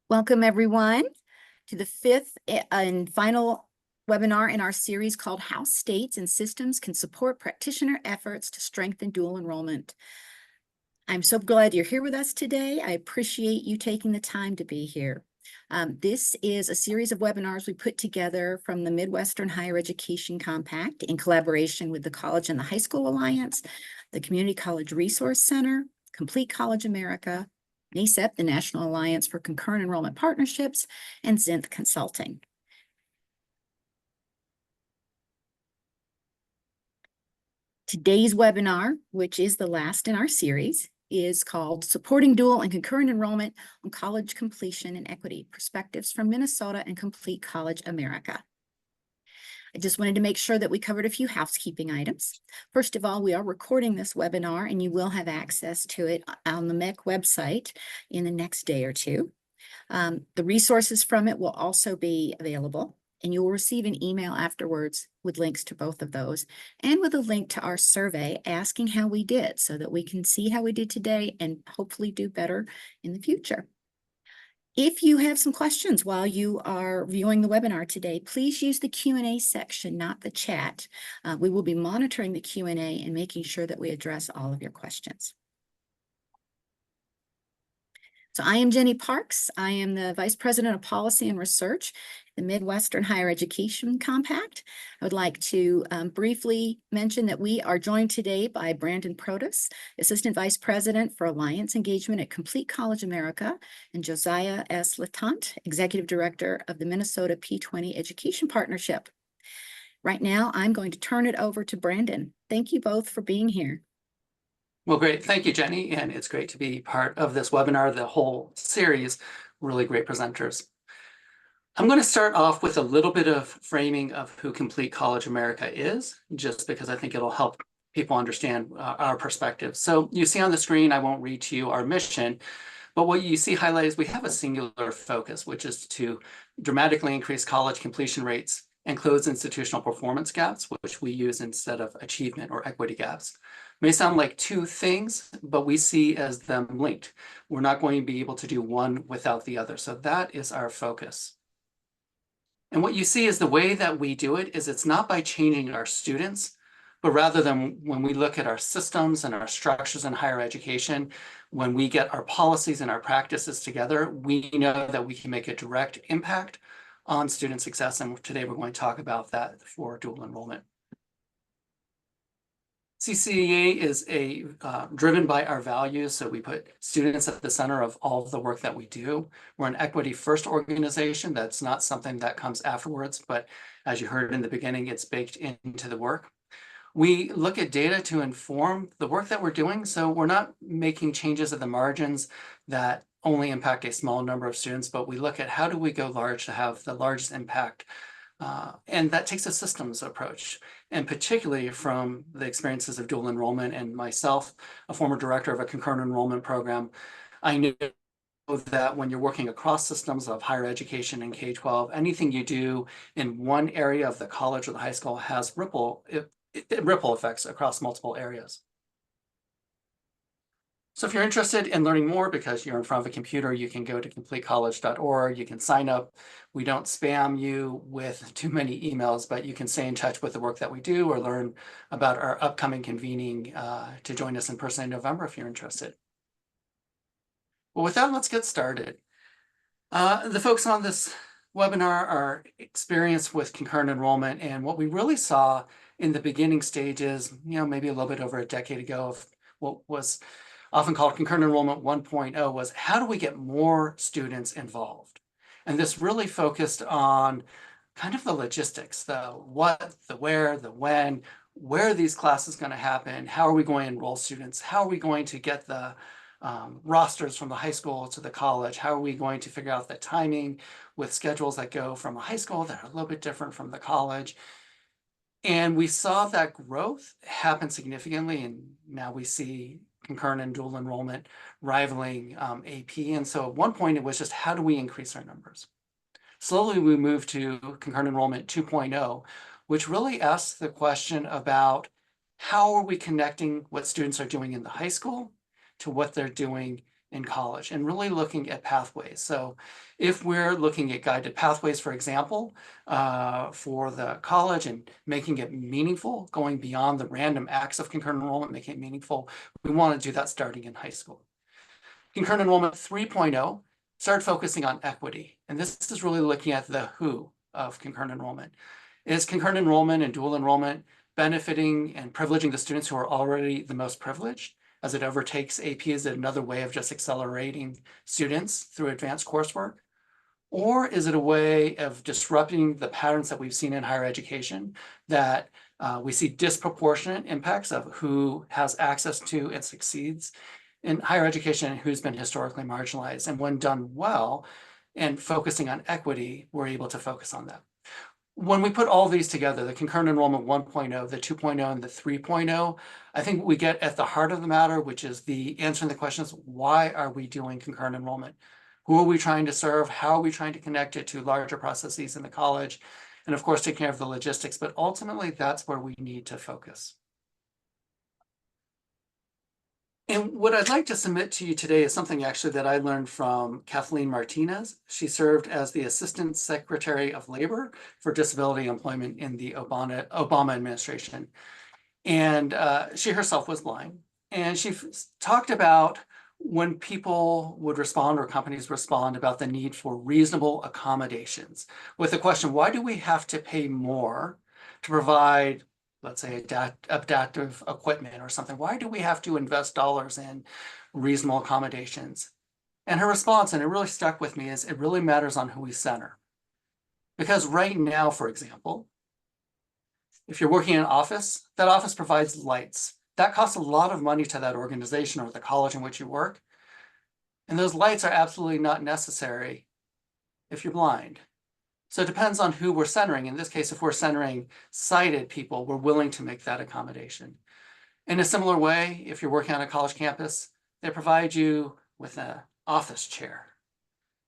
Welcome, everyone, to the fifth and final webinar in our series called How States and Systems Can Support Practitioner Efforts to Strengthen Dual Enrollment. I'm so glad you're here with us today. I appreciate you taking the time to be here. This is a series of webinars we put together from the Midwestern Higher Education Compact in collaboration with the College and the High School Alliance, the Community College Resource Center, Complete College America, NACEP, the National Alliance for Concurrent Enrollment Partnerships, and Zinth Consulting. Today's webinar, which is the last in our series, is called Supporting Dual and Concurrent Enrollment on College Completion and Equity, Perspectives from Minnesota and Complete College America. I just wanted to make sure that we covered a few housekeeping items. First of all, we are recording this webinar and you will have access to it on the MHEC website in the next day or two. The resources from it will also be available, and you will receive an email afterwards with links to both of those and with a link to our survey asking how we did so that we can see how we did today and hopefully do better in the future. If you have some questions while you are viewing the webinar today, please use the Q&A section, not the chat. We will be monitoring the Q&A and making sure that we address all of your questions. So I am Jenny Parks. I am the Vice President of Policy and Research at the Midwestern Higher Education Compact. I would like to briefly mention that we are joined today by Brandon Protas, Assistant Vice President for Alliance Engagement at Complete College America, and Josiah S. Latant, Executive Director of the Minnesota P20 Education Partnership. Right now, I'm going to turn it over to Brandon. Thank you both for being here. Well, great. Thank you, Jenny. And it's great to be part of this webinar, the whole series, really great presenters. I'm going to start off with a little bit of framing of who Complete College America is, just because I think it'll help people understand our perspective. So you see on the screen, I won't read to you our mission, but what you see highlighted is we have a singular focus, which is to dramatically increase college completion rates and close institutional performance gaps, which we use instead of achievement or equity gaps. May sound like two things, but we see as them linked. We're not going to be able to do one without the other. So that is our focus. And what you see is the way that we do it is it's not by changing our students, but rather than when we look at our systems and our structures in higher education, when we get our policies and our practices together, we know that we can make a direct impact on student success. And today we're going to talk about that for dual enrollment. CCA is driven by our values, so we put students at the center of all of the work that we do. We're an equity-first organization. That's not something that comes afterwards, but as you heard in the beginning, it's baked into the work. We look at data to inform the work that we're doing, so we're not making changes at the margins that only impact a small number of students, but we look at how do we go large to have the largest impact. And that takes a systems approach, and particularly from the experiences of dual enrollment and myself, a former director of a concurrent enrollment program, I knew that when you're working across systems of higher education and K-12, anything you do in one area of the college or the high school has ripple effects across multiple areas. So if you're interested in learning more because you're in front of a computer, you can go to completecollege.org. You can sign up. We don't spam you with too many emails, but you can stay in touch with the work that we do or learn about our upcoming convening to join us in person in November if you're interested. Well, with that, let's get started. The folks on this webinar are experienced with concurrent enrollment, and what we really saw in the beginning stages, maybe a little bit over a decade ago, of what was often called Concurrent Enrollment 1.0, was how do we get more students involved? And this really focused on kind of the logistics, the what, the where, the when, where are these classes going to happen? How are we going to enroll students? How are we going to get the rosters from the high school to the college? How are we going to figure out the timing with schedules that go from a high school that are a little bit different from the college? And we saw that growth happen significantly, and now we see concurrent and dual enrollment rivaling AP. And so at one point, it was just how do we increase our numbers? Slowly, we moved to concurrent enrollment 2.0, which really asks the question about how are we connecting what students are doing in the high school to what they're doing in college and really looking at pathways. So if we're looking at guided pathways, for example, for the college and making it meaningful, going beyond the random acts of concurrent enrollment, making it meaningful, we want to do that starting in high school. Concurrent Enrollment 3.0 started focusing on equity. And this is really looking at the who of concurrent enrollment. Is concurrent enrollment and dual enrollment benefiting and privileging the students who are already the most privileged as it overtakes AP? Is it another way of just accelerating students through advanced coursework? Or is it a way of disrupting the patterns that we've seen in higher education, that we see disproportionate impacts of who has access to and succeeds in higher education and who's been historically marginalized? And when done well and focusing on equity, we're able to focus on that. When we put all these together, the concurrent enrollment 1.0, the 2.0, and the 3.0, I think we get at the heart of the matter, which is the answering the questions, why are we doing concurrent enrollment? Who are we trying to serve? How are we trying to connect it to larger processes in the college? And of course, take care of the logistics, but ultimately that's where we need to focus. And what I'd like to submit to you today is something actually that I learned from Kathleen Martinez. She served as the Assistant Secretary of Labor for Disability Employment in the Obama administration. And she herself was blind. And she talked about when people would respond or companies respond about the need for reasonable accommodations with the question, why do we have to pay more to provide, let's say, adaptive equipment or something? Why do we have to invest dollars in reasonable accommodations? And her response, and it really stuck with me, is it really matters on who we center. Because right now, for example, if you're working in an office, that office provides lights. That costs a lot of money to that organization or the college in which you work. And those lights are absolutely not necessary if you're blind. So it depends on who we're centering. In this case, if we're centering sighted people, we're willing to make that accommodation. In a similar way, if you're working on a college campus, they provide you with an office chair.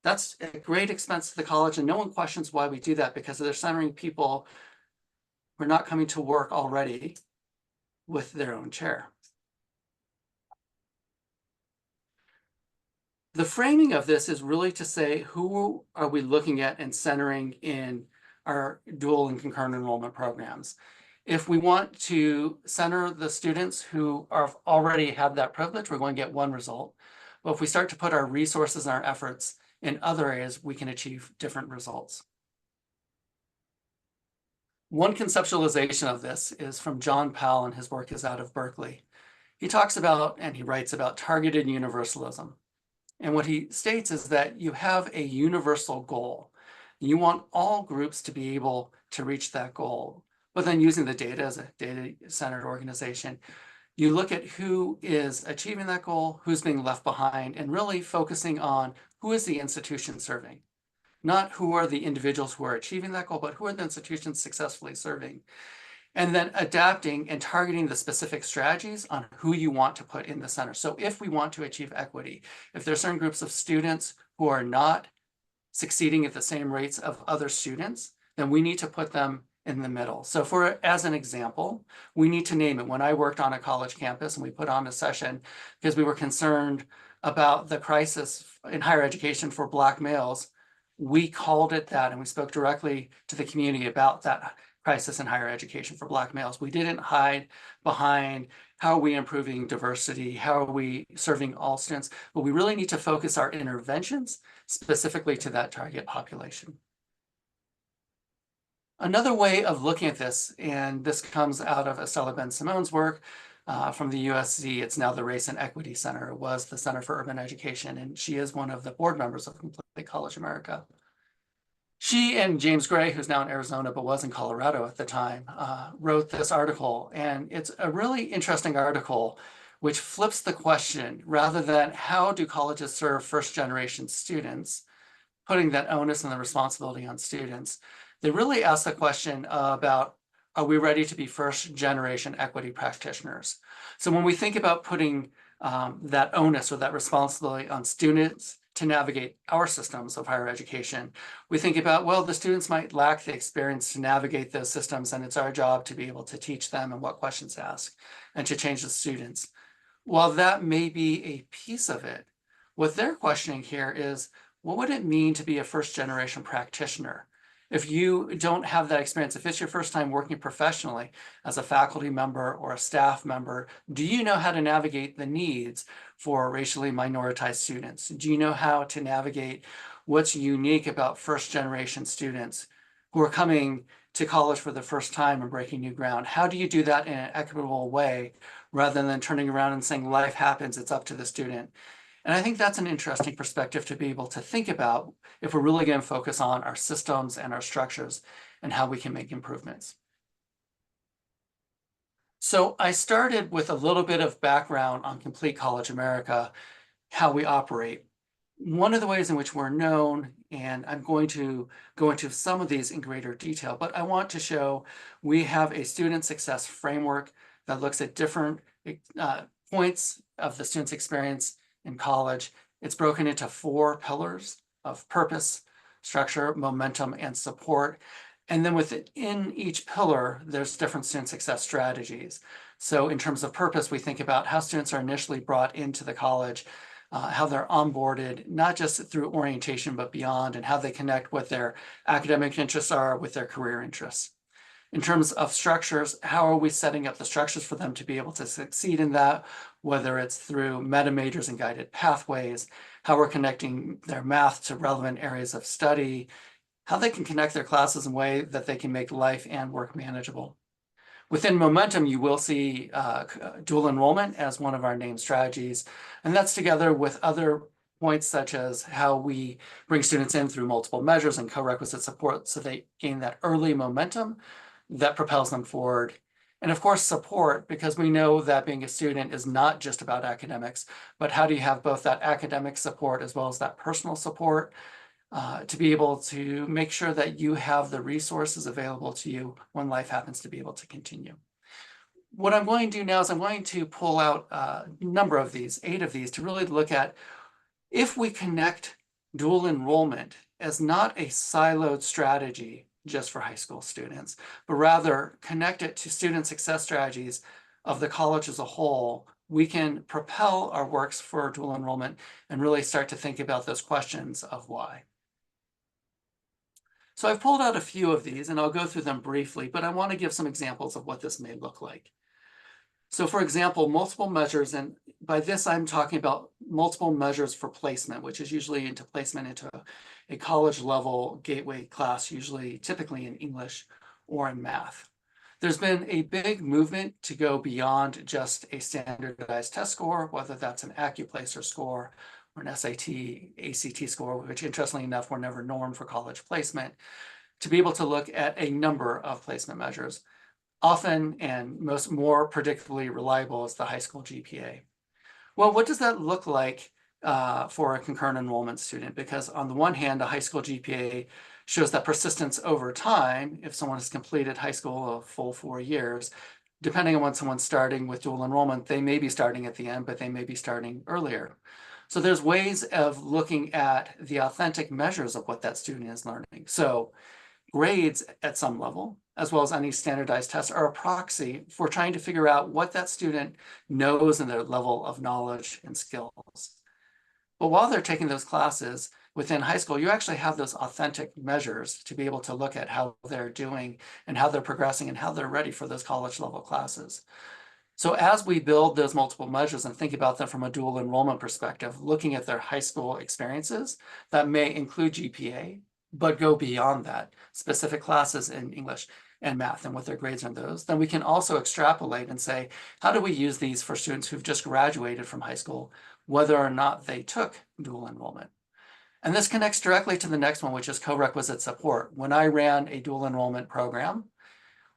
That's a great expense to the college, and no one questions why we do that, because they're centering people who are not coming to work already with their own chair. The framing of this is really to say, who are we looking at and centering in our dual and concurrent enrollment programs? If we want to center the students who are already have that privilege, we're going to get one result. But if we start to put our resources and our efforts in other areas, we can achieve different results. One conceptualization of this is from John Powell, and his work is out of Berkeley. He talks about, and he writes about, targeted universalism. And what he states is that you have a universal goal. You want all groups to be able to reach that goal. But then using the data as a data-centered organization, you look at who is achieving that goal, who's being left behind, and really focusing on who is the institution serving. Not who are the individuals who are achieving that goal, but who are the institutions successfully serving. And then adapting and targeting the specific strategies on who you want to put in the center. So if we want to achieve equity, if there's certain groups of students who are not succeeding at the same rates of other students, then we need to put them in the middle. So for, as an example, we need to name it. When I worked on a college campus and we put on a session because we were concerned about the crisis in higher education for Black males, we called it that, and we spoke directly to the community about that crisis in higher education for Black males. We didn't hide behind how are we improving diversity, how are we serving all students, but we really need to focus our interventions specifically to that target population. Another way of looking at this, and this comes out of Estella Ben-Simone's work from the USC, it's now the Race and Equity Center, it was the Center for Urban Education, and she is one of the board members of Complete College America. She and James Gray, who's now in Arizona but was in Colorado at the time, wrote this article, and it's a really interesting article which flips the question, rather than how do colleges serve first-generation students, putting that onus and the responsibility on students. They really ask the question about, are we ready to be first-generation equity practitioners? So when we think about putting that onus or that responsibility on students to navigate our systems of higher education, we think about, well, the students might lack the experience to navigate those systems, and it's our job to be able to teach them and what questions to ask and to change the students. While that may be a piece of it, What they're questioning here is, what would it mean to be a first-generation practitioner? If you don't have that experience, if it's your first time working professionally as a faculty member or a staff member, do you know how to navigate the needs for racially minoritized students? Do you know how to navigate what's unique about first-generation students who are coming to college for the first time and breaking new ground? How do you do that in an equitable way rather than turning around and saying life happens, it's up to the student? And I think that's an interesting perspective to be able to think about if we're really going to focus on our systems and our structures and how we can make improvements. So I started with a little bit of background on Complete College America, how we operate. One of the ways in which we're known, and I'm going to go into some of these in greater detail, but I want to show we have a student success framework that looks at different points of the student's experience in college. It's broken into 4 pillars of purpose, structure, momentum, and support. And then within each pillar, there's different student success strategies. So in terms of purpose, we think about how students are initially brought into the college, how they're onboarded, not just through orientation, but beyond, and how they connect what their academic interests are with their career interests. In terms of structures, how are we setting up the structures for them to be able to succeed in that, whether it's through meta majors and guided pathways, how we're connecting their math to relevant areas of study, how they can connect their classes in a way that they can make life and work manageable. Within Momentum, you will see dual enrollment as one of our named strategies, and that's together with other points such as how we bring students in through multiple measures and co-requisite support so they gain that early momentum that propels them forward. And of course, support, because we know that being a student is not just about academics, but how do you have both that academic support as well as that personal support to be able to make sure that you have the resources available to you when life happens to be able to continue. What I'm going to do now is I'm going to pull out a number of these, 8 of these, to really look at if we connect dual enrollment as not a siloed strategy just for high school students, but rather connect it to student success strategies of the college as a whole, we can propel our works for dual enrollment and really start to think about those questions of why. So I've pulled out a few of these and I'll go through them briefly, but I want to give some examples of what this may look like. So for example, multiple measures, and by this I'm talking about multiple measures for placement, which is usually into placement into a college level gateway class, typically in English or in math. There's been a big movement to go beyond just a standardized test score, whether that's an AccuPlacer score or an SAT, ACT score, which interestingly enough were never normed for college placement, to be able to look at a number of placement measures. Often and more predictably reliable is the high school GPA. Well, what does that look like for a concurrent enrollment student? Because on the one hand, a high school GPA shows that persistence over time, if someone has completed high school a full 4 years, depending on when someone's starting with dual enrollment, they may be starting at the end, but they may be starting earlier. So there's ways of looking at the authentic measures of what that student is learning. So grades at some level, as well as any standardized tests, are a proxy for trying to figure out what that student knows and their level of knowledge and skills. But while they're taking those classes within high school, you actually have those authentic measures to be able to look at how they're doing and how they're progressing and how they're ready for those college level classes. So as we build those multiple measures and think about them from a dual enrollment perspective, looking at their high school experiences, that may include GPA, but go beyond that, specific classes in English and math and what their grades are in those, then we can also extrapolate and say, how do we use these for students who've just graduated from high school, whether or not they took dual enrollment? And this connects directly to the next one, which is co-requisite support. When I ran a dual enrollment program,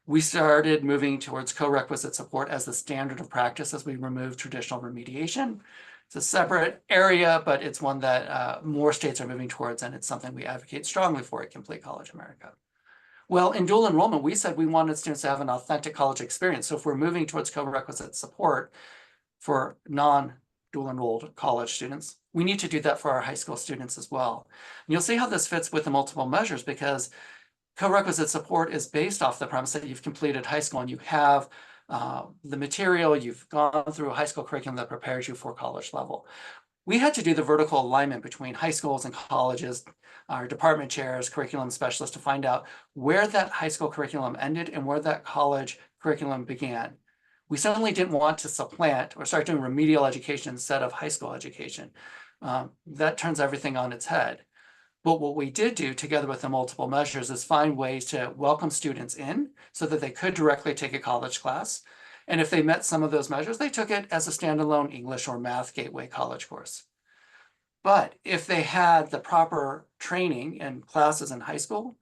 we started moving towards co-requisite support as the standard of practice as we removed traditional remediation. It's a separate area, but it's one that more states are moving towards, and it's something we advocate strongly for at Complete College America. Well, in dual enrollment, we said we wanted students to have an authentic college experience. So if we're moving towards co-requisite support for non-dual enrolled college students, we need to do that for our high school students as well. And you'll see how this fits with the multiple measures, because co-requisite support is based off the premise that you've completed high school and you have the material, you've gone through a high school curriculum that prepares you for college level. we had to do the vertical alignment between high schools and colleges, our department chairs, curriculum specialists, to find out where that high school curriculum ended and where that college curriculum began. We certainly didn't want to supplant or start doing remedial education instead of high school education. That turns everything on its head. But what we did do together with the multiple measures is find ways to welcome students in so that they could directly take a college class. And if they met some of those measures, they took it as a standalone English or math gateway college course. But if they had the proper training and classes in high school,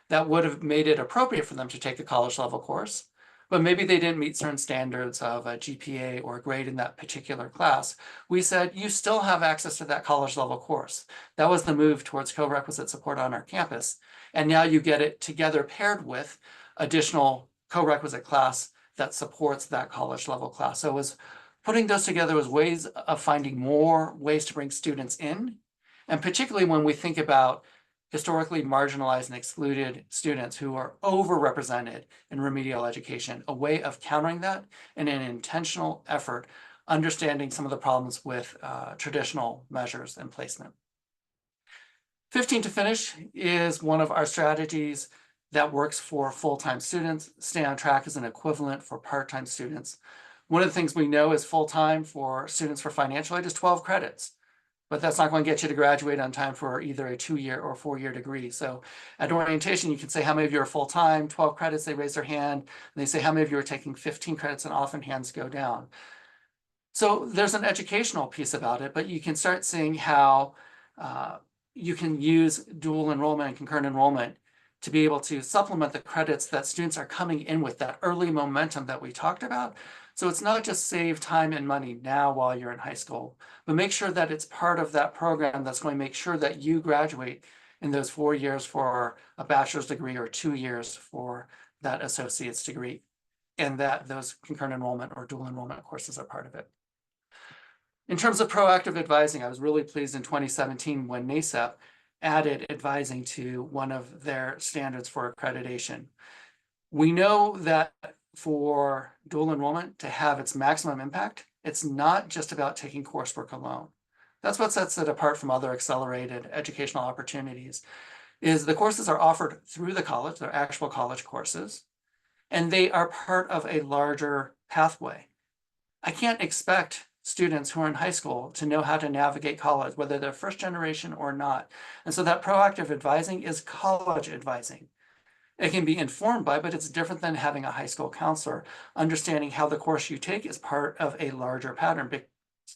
that would have made it appropriate for them to take a college level course. But maybe they didn't meet certain standards of a GPA or a grade in that particular class. We said, you still have access to that college level course. That was the move towards co-requisite support on our campus. And now you get it together paired with additional co-requisite class that supports that college level class. So it was putting those together as ways of finding more ways to bring students in. And particularly when we think about historically marginalized and excluded students who are overrepresented in remedial education, a way of countering that in an intentional effort, understanding some of the problems with traditional measures and placement. 15 to finish is one of our strategies that works for full-time students. Stay on track is an equivalent for part-time students. One of the things we know is full-time for students for financial aid is 12 credits. But that's not going to get you to graduate on time for either a 2-year or 4-year degree. So at orientation, you can say how many of you are full-time, 12 credits, they raise their hand, and they say how many of you are taking 15 credits, and often hands go down. So there's an educational piece about it, but you can start seeing how you can use dual enrollment and concurrent enrollment to be able to supplement the credits that students are coming in with, that early momentum that we talked about. So it's not just save time and money now while you're in high school, but make sure that it's part of that program that's going to make sure that you graduate in those 4 years for a bachelor's degree or 2 years for that associate's degree, and that those concurrent enrollment or dual enrollment courses are part of it. In terms of proactive advising, I was really pleased in 2017 when NACEP added advising to one of their standards for accreditation. We know that for dual enrollment to have its maximum impact, it's not just about taking coursework alone. That's what sets it apart from other accelerated educational opportunities, is the courses are offered through the college, they're actual college courses, and they are part of a larger pathway. I can't expect students who are in high school to know how to navigate college, whether they're first generation or not. And so that proactive advising is college advising. It can be informed by, but it's different than having a high school counselor, understanding how the course you take is part of a larger pattern,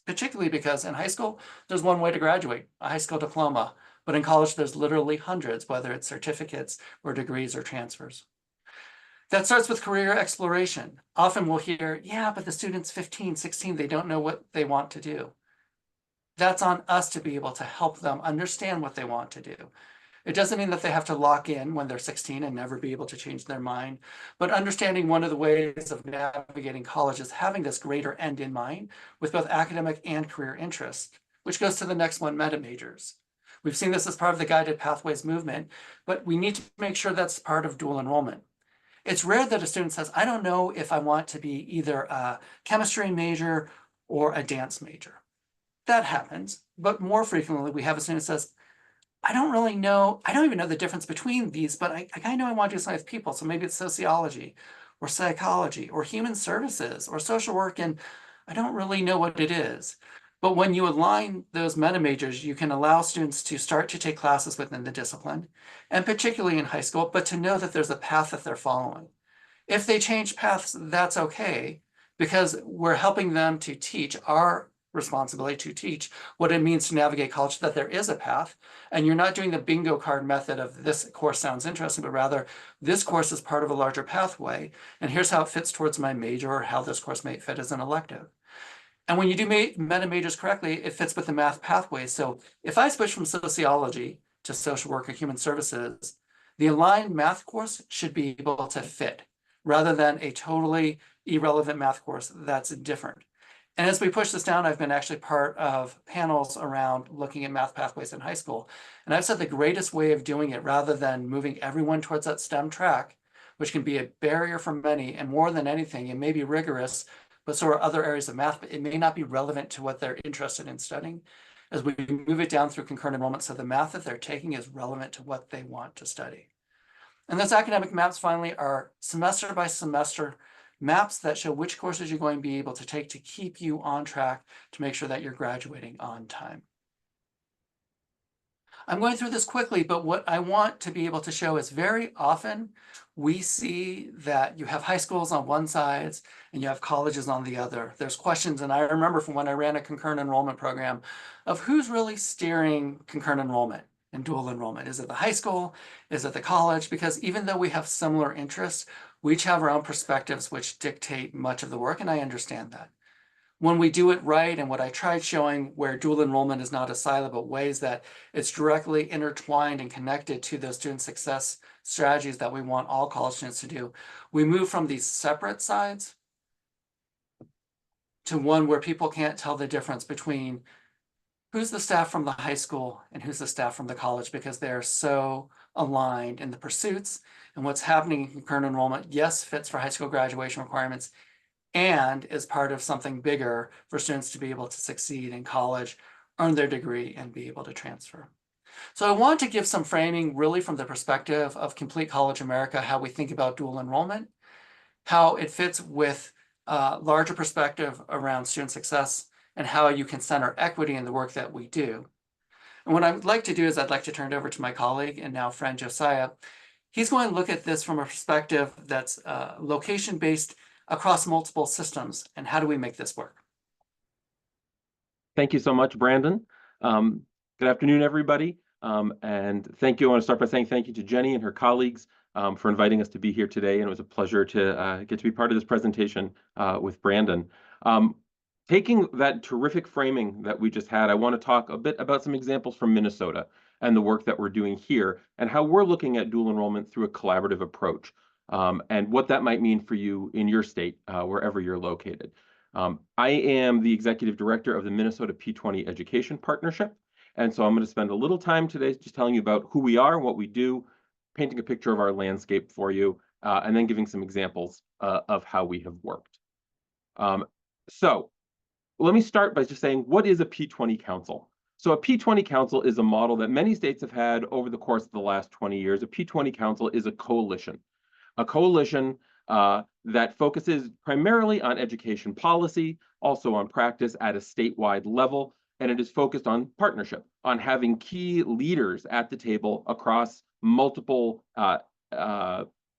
particularly because in high school, there's one way to graduate, a high school diploma, but in college, there's literally hundreds, whether it's certificates or degrees or transfers. That starts with career exploration. Often we'll hear, yeah, but the student's 15, 16, they don't know what they want to do. That's on us to be able to help them understand what they want to do. It doesn't mean that they have to lock in when they're 16 and never be able to change their mind, but understanding one of the ways of navigating college is having this greater end in mind with both academic and career interests, which goes to the next one, meta majors. We've seen this as part of the guided pathways movement, but we need to make sure that's part of dual enrollment. It's rare that a student says, I don't know if I want to be either a chemistry major or a dance major. That happens, but more frequently we have a student who says, I don't really know, I don't even know the difference between these, but I kind of know I want to do something with people. So maybe it's sociology or psychology or human services or social work, and I don't really know what it is. But when you align those meta majors, you can allow students to start to take classes within the discipline, and particularly in high school, but to know that there's a path that they're following. If they change paths, that's okay, because we're helping them to teach, our responsibility to teach what it means to navigate college, that there is a path, and you're not doing the bingo card method of this course sounds interesting, but rather this course is part of a larger pathway, and here's how it fits towards my major or how this course may fit as an elective. And when you do meta majors correctly, it fits with the math pathway. So if I switch from sociology to social work or human services, the aligned math course should be able to fit rather than a totally irrelevant math course that's different. And as we push this down, I've been actually part of panels around looking at math pathways in high school. And I've said the greatest way of doing it, rather than moving everyone towards that STEM track, which can be a barrier for many, and more than anything, it may be rigorous, but so are other areas of math, but it may not be relevant to what they're interested in studying, as we move it down through concurrent enrollment so the math that they're taking is relevant to what they want to study. And those academic maps finally are semester by semester maps that show which courses you're going to be able to take to keep you on track to make sure that you're graduating on time. I'm going through this quickly, but what I want to be able to show is very often we see that you have high schools on one side and you have colleges on the other. There's questions, and I remember from when I ran a concurrent enrollment program of who's really steering concurrent enrollment and dual enrollment. Is it the high school? Is it the college? Because even though we have similar interests, we each have our own perspectives which dictate much of the work, and I understand that. When we do it right, and what I tried showing where dual enrollment is not a silo, but ways that it's directly intertwined and connected to those student success strategies that we want all college students to do, we move from these separate sides to one where people can't tell the difference between who's the staff from the high school and who's the staff from the college, because they're so aligned in the pursuits and what's happening in concurrent enrollment. Yes, fits for high school graduation requirements, and is part of something bigger for students to be able to succeed in college, earn their degree, and be able to transfer. So I want to give some framing really from the perspective of Complete College America, how we think about dual enrollment, how it fits with a larger perspective around student success, and how you can center equity in the work that we do. And what I'd like to do is I'd like to turn it over to my colleague and now friend Josiah. He's going to look at this from a perspective that's location-based across multiple systems, and how do we make this work? Thank you so much, Brandon. Good afternoon, everybody. And thank you. I want to start by saying thank you to Jenny and her colleagues for inviting us to be here today. And it was a pleasure to get to be part of this presentation with Brandon. Taking that terrific framing that we just had, I want to talk a bit about some examples from Minnesota and the work that we're doing here and how we're looking at dual enrollment through a collaborative approach. And what that might mean for you in your state, wherever you're located. I am the executive director of the Minnesota P20 Education Partnership. And so I'm going to spend a little time today just telling you about who we are and what we do, painting a picture of our landscape for you, and then giving some examples of how we have worked. So let me start by just saying, what is a P20 council? So a P20 council is a model that many states have had over the course of the last 20 years. A P20 council is a coalition that focuses primarily on education policy, also on practice at a statewide level, and it is focused on partnership, on having key leaders at the table across multiple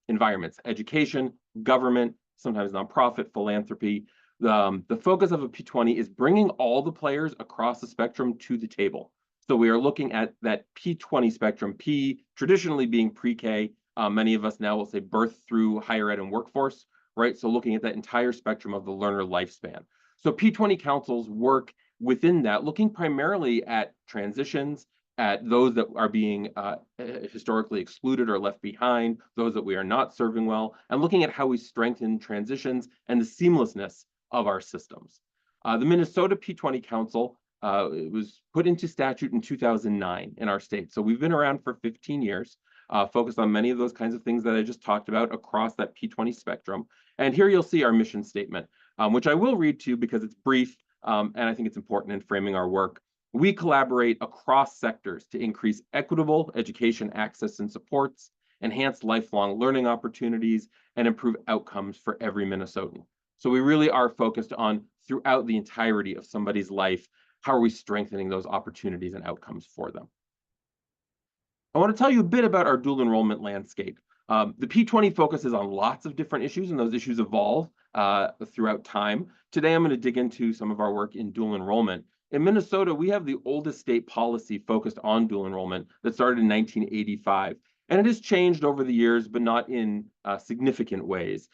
environments: education, government, sometimes nonprofit, philanthropy. The focus of a P20 is bringing all the players across the spectrum to the table. So we are looking at that P20 spectrum, P traditionally being pre-K. Many of us now will say birth through higher ed and workforce, right? So looking at that entire spectrum of the learner lifespan. So P20 councils work within that, looking primarily at transitions, at those that are being historically excluded or left behind, those that we are not serving well, and looking at how we strengthen transitions and the seamlessness of our systems. The Minnesota P20 Council it was put into statute in 2009 in our state. So we've been around for 15 years. Focused on many of those kinds of things that I just talked about across that P20 spectrum. And here you'll see our mission statement, which I will read to you because it's brief, and I think it's important in framing our work. We collaborate across sectors to increase equitable education access and supports, enhance lifelong learning opportunities, and improve outcomes for every Minnesotan. So we really are focused on, throughout the entirety of somebody's life, how are we strengthening those opportunities and outcomes for them? I want to tell you a bit about our dual enrollment landscape. The P20 focuses on lots of different issues, and those issues evolve throughout time. Today, I'm going to dig into some of our work in dual enrollment. In Minnesota, we have the oldest state policy focused on dual enrollment that started in 1985. And it has changed over the years, but not in significant ways.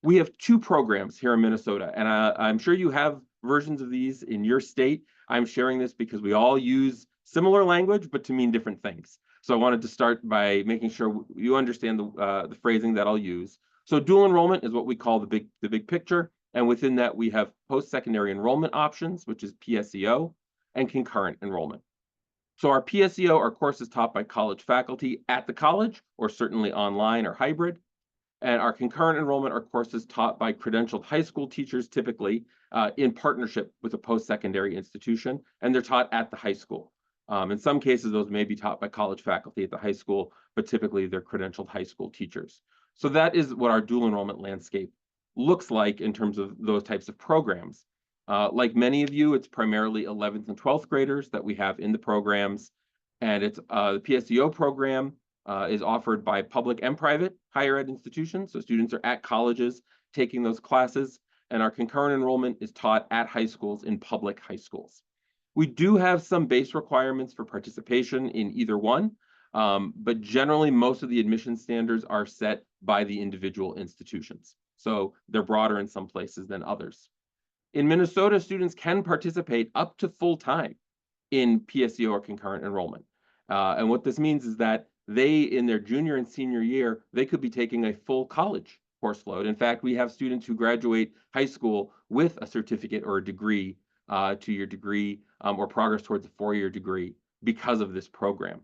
We have two programs here in Minnesota, and I'm sure you have versions of these in your state. I'm sharing this because we all use similar language, but to mean different things. So I wanted to start by making sure you understand the phrasing that I'll use. So dual enrollment is what we call the big picture. And within that, we have post-secondary enrollment options, which is PSEO, and concurrent enrollment. So our PSEO are courses taught by college faculty at the college, or certainly online or hybrid. And our concurrent enrollment are courses taught by credentialed high school teachers, typically in partnership with a post-secondary institution, and they're taught at the high school. In some cases, those may be taught by college faculty at the high school, but typically they're credentialed high school teachers. So that is what our dual enrollment landscape looks like in terms of those types of programs. Like many of you, it's primarily 11th and 12th graders that we have in the programs, and it's the PSEO program is offered by public and private higher ed institutions. So students are at colleges taking those classes, and our concurrent enrollment is taught at high schools in public high schools. We do have some base requirements for participation in either one, but generally most of the admission standards are set by the individual institutions. So they're broader in some places than others. In Minnesota, students can participate up to full time in PSEO or concurrent enrollment. And what this means is that they, in their junior and senior year, they could be taking a full college course load. In fact, we have students who graduate high school with a certificate or a degree, 2-year degree, or progress towards a 4-year degree because of this program.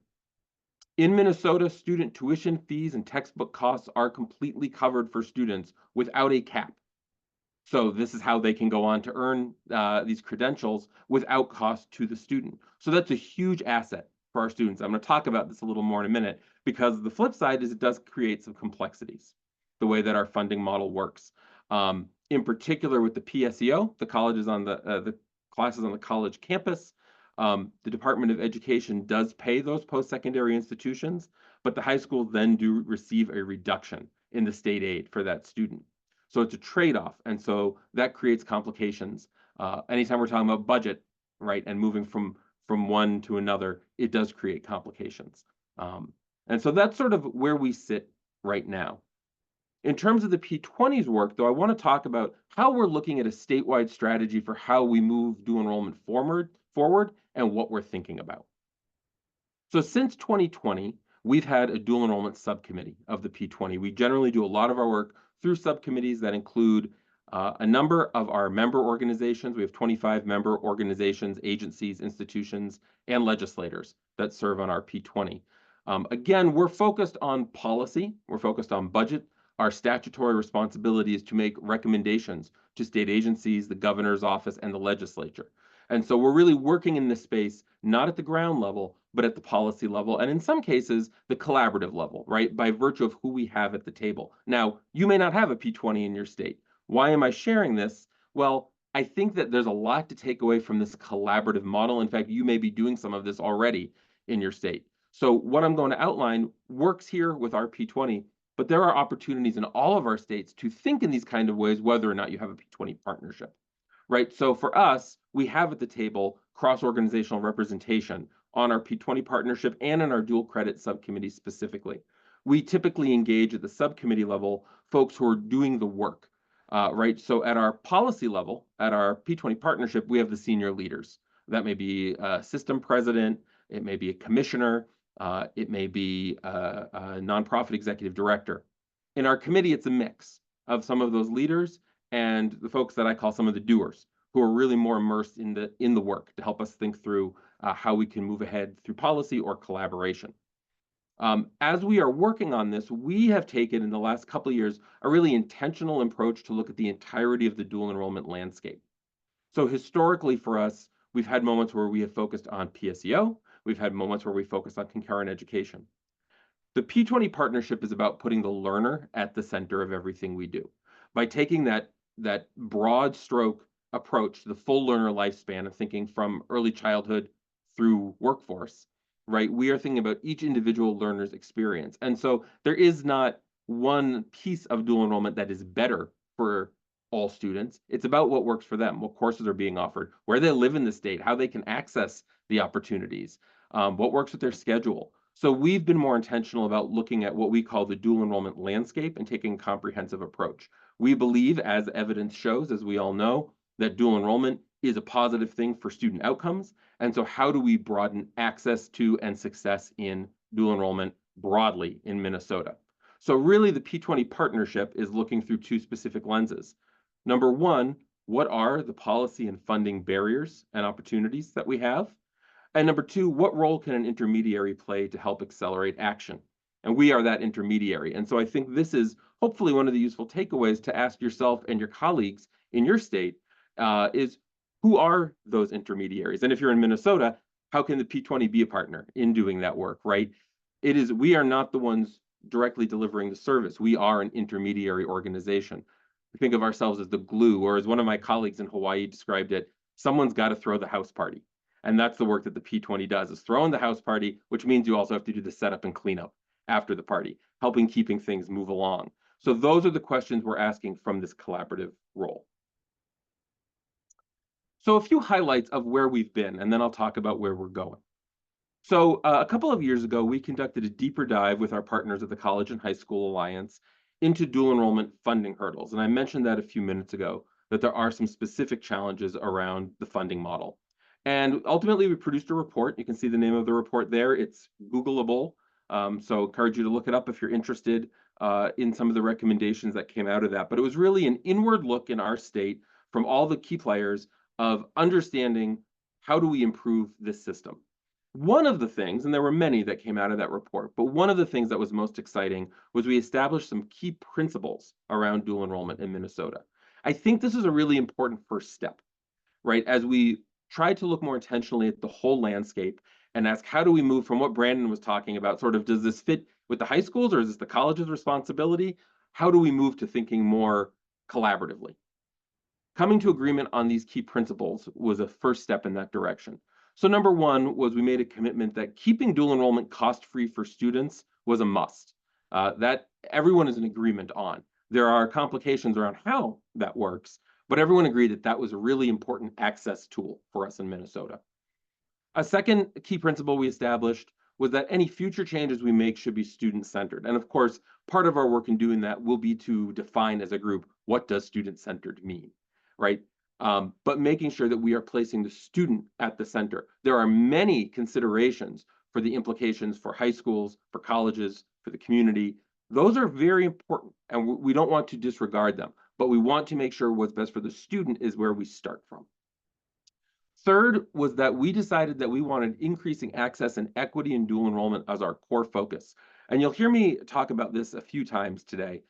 In Minnesota, student tuition fees and textbook costs are completely covered for students without a cap. So this is how they can go on to earn these credentials without cost to the student. So that's a huge asset for our students. I'm going to talk about this a little more in a minute, because the flip side is it does create some complexities, the way that our funding model works. In particular with the PSEO, the colleges on the classes on the college campus, the Department of Education does pay those post-secondary institutions, but the high schools then do receive a reduction in the state aid for that student. So it's a trade-off, and so that creates complications. Anytime we're talking about budget, right, and moving from one to another, it does create complications. And so that's sort of where we sit right now. In terms of the P20's work, though, I want to talk about how we're looking at a statewide strategy for how we move dual enrollment forward and what we're thinking about. So since 2020, we've had a dual enrollment subcommittee of the P20. We generally do a lot of our work through subcommittees that include a number of our member organizations. We have 25 member organizations, agencies, institutions, and legislators that serve on our P20. Again, we're focused on policy. We're focused on budget. Our statutory responsibility is to make recommendations to state agencies, the governor's office, and the legislature. And so we're really working in this space, not at the ground level, but at the policy level, and in some cases, the collaborative level, right, by virtue of who we have at the table. Now, you may not have a P20 in your state. Why am I sharing this? Well, I think that there's a lot to take away from this collaborative model. In fact, you may be doing some of this already in your state. So what I'm going to outline works here with our P20, but there are opportunities in all of our states to think in these kind of ways, whether or not you have a P20 partnership, right? So for us, we have at the table cross-organizational representation on our P20 partnership and in our dual credit subcommittee specifically. We typically engage at the subcommittee level folks who are doing the work, right? So at our policy level, at our P20 partnership, we have the senior leaders. That may be a system president, it may be a commissioner, it may be a nonprofit executive director. In our committee, it's a mix of some of those leaders and the folks that I call some of the doers, who are really more immersed in the work to help us think through how we can move ahead through policy or collaboration. As we are working on this, we have taken in the last couple of years a really intentional approach to look at the entirety of the dual enrollment landscape. So historically for us, we've had moments where we have focused on PSEO. We've had moments where we focused on concurrent education. The P20 partnership is about putting the learner at the center of everything we do. By taking that broad stroke approach to the full learner lifespan of thinking from early childhood through workforce, right? We are thinking about each individual learner's experience. And so there is not one piece of dual enrollment that is better for all students. It's about what works for them, what courses are being offered, where they live in the state, how they can access the opportunities, what works with their schedule. So we've been more intentional about looking at what we call the dual enrollment landscape and taking a comprehensive approach. We believe, as evidence shows, as we all know, that dual enrollment is a positive thing for student outcomes. And so how do we broaden access to and success in dual enrollment broadly in Minnesota? So really the P20 partnership is looking through two specific lenses. Number one, what are the policy and funding barriers and opportunities that we have? And number two, what role can an intermediary play to help accelerate action? And we are that intermediary. And so I think this is hopefully one of the useful takeaways to ask yourself and your colleagues in your state is, who are those intermediaries? And if you're in Minnesota, how can the P20 be a partner in doing that work, right? We are not the ones directly delivering the service. We are an intermediary organization. We think of ourselves as the glue, or as one of my colleagues in Hawaii described it, someone's got to throw the house party. And that's the work that the P20 does, is throwing the house party, which means you also have to do the setup and cleanup after the party, helping keeping things move along. So those are the questions we're asking from this collaborative role. So a few highlights of where we've been, and then I'll talk about where we're going. So a couple of years ago, we conducted a deeper dive with our partners at the College and High School Alliance into dual enrollment funding hurdles. And I mentioned that a few minutes ago, that there are some specific challenges around the funding model. And ultimately, we produced a report. You can see the name of the report there. It's Googleable. So encourage you to look it up if you're interested in some of the recommendations that came out of that. But it was really an inward look in our state from all the key players of understanding, how do we improve this system? One of the things, and there were many that came out of that report, but one of the things that was most exciting was we established some key principles around dual enrollment in Minnesota. I think this is a really important first step, right? As we try to look more intentionally at the whole landscape and ask, how do we move from what Brandon was talking about, sort of, does this fit with the high schools or is this the college's responsibility? How do we move to thinking more collaboratively? Coming to agreement on these key principles was a first step in that direction. So number one was we made a commitment that keeping dual enrollment cost-free for students was a must. That everyone is in agreement on. There are complications around how that works, but everyone agreed that that was a really important access tool for us in Minnesota. A second key principle we established was that any future changes we make should be student-centered. And of course, part of our work in doing that will be to define as a group, what does student-centered mean, right? But making sure that we are placing the student at the center. There are many considerations for the implications for high schools, for colleges, for the community. Those are very important, and we don't want to disregard them, but we want to make sure what's best for the student is where we start from. Third was that we decided that we wanted increasing access and equity in dual enrollment as our core focus. And you'll hear me talk about this a few times today,